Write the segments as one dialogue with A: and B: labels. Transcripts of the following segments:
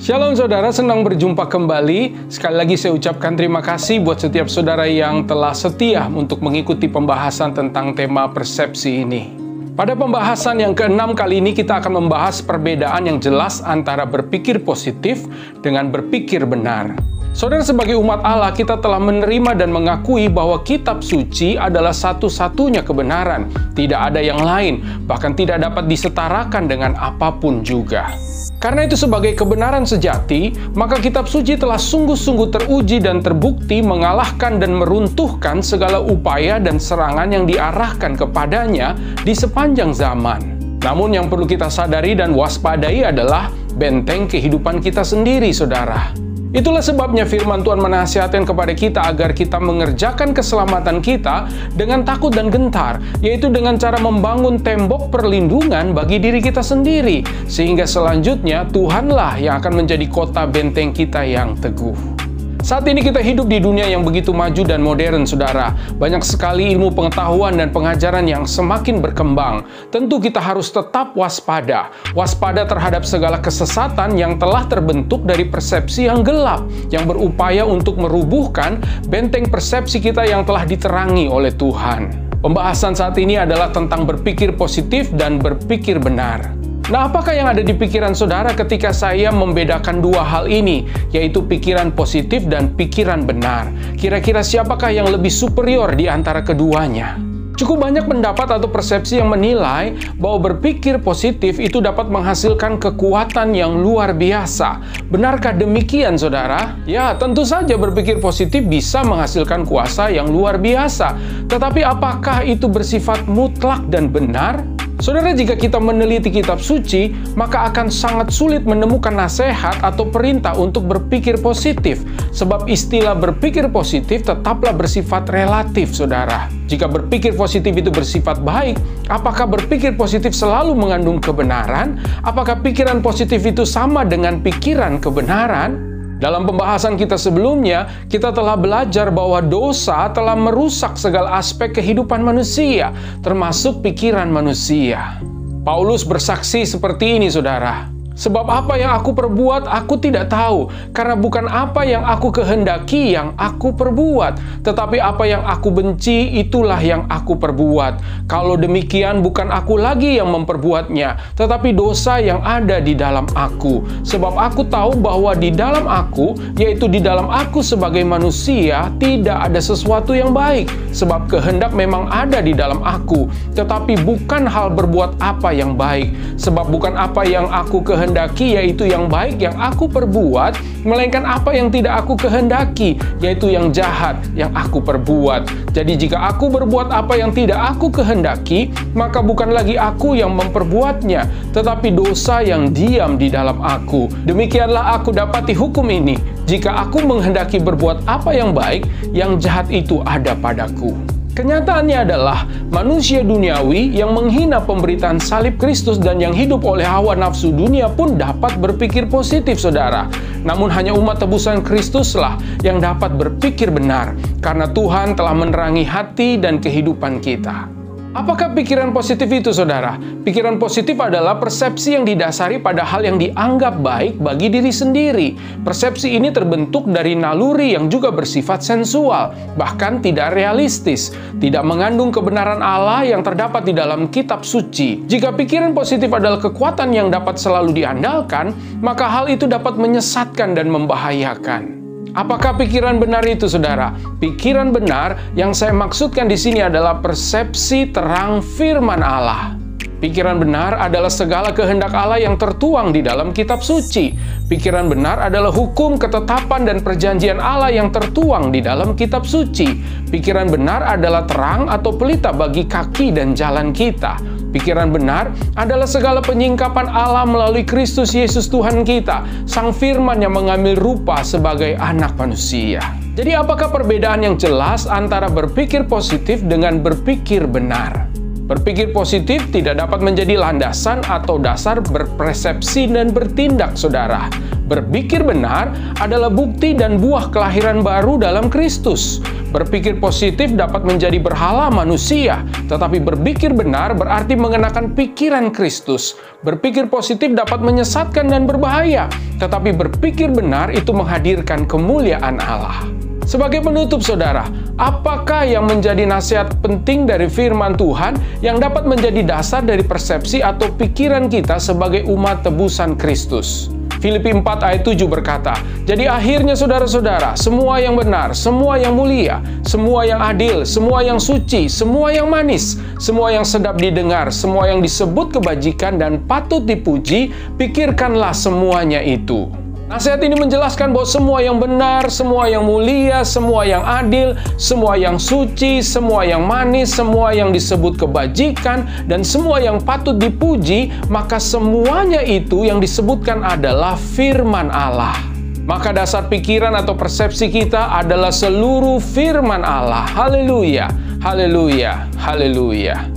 A: Shalom saudara, senang berjumpa kembali. Sekali lagi saya ucapkan terima kasih buat setiap saudara yang telah setia untuk mengikuti pembahasan tentang tema persepsi ini. Pada pembahasan yang ke-6 kali ini kita akan membahas perbedaan yang jelas antara berpikir positif dengan berpikir benar. Saudara, sebagai umat Allah, kita telah menerima dan mengakui bahwa kitab suci adalah satu-satunya kebenaran. Tidak ada yang lain, bahkan tidak dapat disetarakan dengan apapun juga. Karena itu sebagai kebenaran sejati, maka kitab suci telah sungguh-sungguh teruji dan terbukti mengalahkan dan meruntuhkan segala upaya dan serangan yang diarahkan kepadanya di sepanjang zaman. Namun yang perlu kita sadari dan waspadai adalah benteng kehidupan kita sendiri, saudara. Itulah sebabnya firman Tuhan menasihatkan kepada kita agar kita mengerjakan keselamatan kita dengan takut dan gentar, yaitu dengan cara membangun tembok perlindungan bagi diri kita sendiri, sehingga selanjutnya Tuhanlah yang akan menjadi kota benteng kita yang teguh. Saat ini kita hidup di dunia yang begitu maju dan modern, saudara. Banyak sekali ilmu pengetahuan dan pengajaran yang semakin berkembang. Tentu kita harus tetap waspada. Waspada terhadap segala kesesatan yang telah terbentuk dari persepsi yang gelap, yang berupaya untuk merubuhkan benteng persepsi kita yang telah diterangi oleh Tuhan. Pembahasan saat ini adalah tentang berpikir positif dan berpikir benar. Nah, apakah yang ada di pikiran saudara ketika saya membedakan dua hal ini, yaitu pikiran positif dan pikiran benar? Kira-kira siapakah yang lebih superior di antara keduanya? Cukup banyak pendapat atau persepsi yang menilai bahwa berpikir positif itu dapat menghasilkan kekuatan yang luar biasa. Benarkah demikian, saudara? Ya, tentu saja berpikir positif bisa menghasilkan kuasa yang luar biasa. Tetapi apakah itu bersifat mutlak dan benar? Saudara, jika kita meneliti kitab suci, maka akan sangat sulit menemukan nasihat atau perintah untuk berpikir positif. Sebab istilah berpikir positif tetaplah bersifat relatif, saudara. Jika berpikir positif itu bersifat baik, apakah berpikir positif selalu mengandung kebenaran? Apakah pikiran positif itu sama dengan pikiran kebenaran? Dalam pembahasan kita sebelumnya, kita telah belajar bahwa dosa telah merusak segala aspek kehidupan manusia, termasuk pikiran manusia. Paulus bersaksi seperti ini, saudara. Sebab apa yang aku perbuat, aku tidak tahu. Karena bukan apa yang aku kehendaki yang aku perbuat. Tetapi apa yang aku benci, itulah yang aku perbuat. Kalau demikian, bukan aku lagi yang memperbuatnya, tetapi dosa yang ada di dalam aku. Sebab aku tahu bahwa di dalam aku, yaitu di dalam aku sebagai manusia, tidak ada sesuatu yang baik. Sebab kehendak memang ada di dalam aku, tetapi bukan hal berbuat apa yang baik. Sebab bukan apa yang aku kehendaki, yaitu yang baik yang aku perbuat, melainkan apa yang tidak aku kehendaki, yaitu yang jahat yang aku perbuat. Jadi jika aku berbuat apa yang tidak aku kehendaki, maka bukan lagi aku yang memperbuatnya, tetapi dosa yang diam di dalam aku. Demikianlah aku dapati hukum ini: jika aku menghendaki berbuat apa yang baik, yang jahat itu ada padaku. Kenyataannya adalah manusia duniawi yang menghina pemberitaan salib Kristus dan yang hidup oleh hawa nafsu dunia pun dapat berpikir positif, saudara. Namun hanya umat tebusan Kristuslah yang dapat berpikir benar, karena Tuhan telah menerangi hati dan kehidupan kita. Apakah pikiran positif itu, saudara? Pikiran positif adalah persepsi yang didasari pada hal yang dianggap baik bagi diri sendiri. Persepsi ini terbentuk dari naluri yang juga bersifat sensual, bahkan tidak realistis, tidak mengandung kebenaran Allah yang terdapat di dalam kitab suci. Jika pikiran positif adalah kekuatan yang dapat selalu diandalkan, maka hal itu dapat menyesatkan dan membahayakan. Apakah pikiran benar itu, saudara? Pikiran benar yang saya maksudkan di sini adalah persepsi terang firman Allah. Pikiran benar adalah segala kehendak Allah yang tertuang di dalam kitab suci. Pikiran benar adalah hukum, ketetapan, dan perjanjian Allah yang tertuang di dalam kitab suci. Pikiran benar adalah terang atau pelita bagi kaki dan jalan kita. Pikiran benar adalah segala penyingkapan Allah melalui Kristus Yesus Tuhan kita, Sang Firman yang mengambil rupa sebagai anak manusia. Jadi apakah perbedaan yang jelas antara berpikir positif dengan berpikir benar? Berpikir positif tidak dapat menjadi landasan atau dasar berpersepsi dan bertindak, saudara. Berpikir benar adalah bukti dan buah kelahiran baru dalam Kristus. Berpikir positif dapat menjadi berhala manusia, tetapi berpikir benar berarti mengenakan pikiran Kristus. Berpikir positif dapat menyesatkan dan berbahaya, tetapi berpikir benar itu menghadirkan kemuliaan Allah. Sebagai penutup, saudara, apakah yang menjadi nasihat penting dari firman Tuhan yang dapat menjadi dasar dari persepsi atau pikiran kita sebagai umat tebusan Kristus? Filipi 4 ayat 7 berkata, "Jadi akhirnya saudara-saudara, semua yang benar, semua yang mulia, semua yang adil, semua yang suci, semua yang manis, semua yang sedap didengar, semua yang disebut kebajikan dan patut dipuji, pikirkanlah semuanya itu." Nasihat ini menjelaskan bahwa semua yang benar, semua yang mulia, semua yang adil, semua yang suci, semua yang manis, semua yang disebut kebajikan, dan semua yang patut dipuji, maka semuanya itu yang disebutkan adalah firman Allah. Maka dasar pikiran atau persepsi kita adalah seluruh firman Allah. Haleluya, haleluya, haleluya.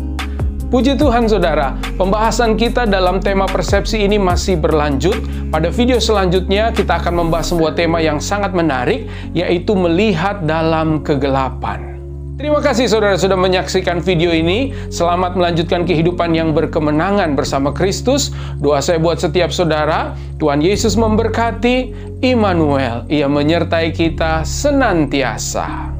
A: Puji Tuhan, saudara, pembahasan kita dalam tema persepsi ini masih berlanjut. Pada video selanjutnya, kita akan membahas sebuah tema yang sangat menarik, yaitu melihat dalam kegelapan. Terima kasih, saudara, sudah menyaksikan video ini. Selamat melanjutkan kehidupan yang berkemenangan bersama Kristus. Doa saya buat setiap saudara, Tuhan Yesus memberkati. Immanuel, Ia menyertai kita senantiasa.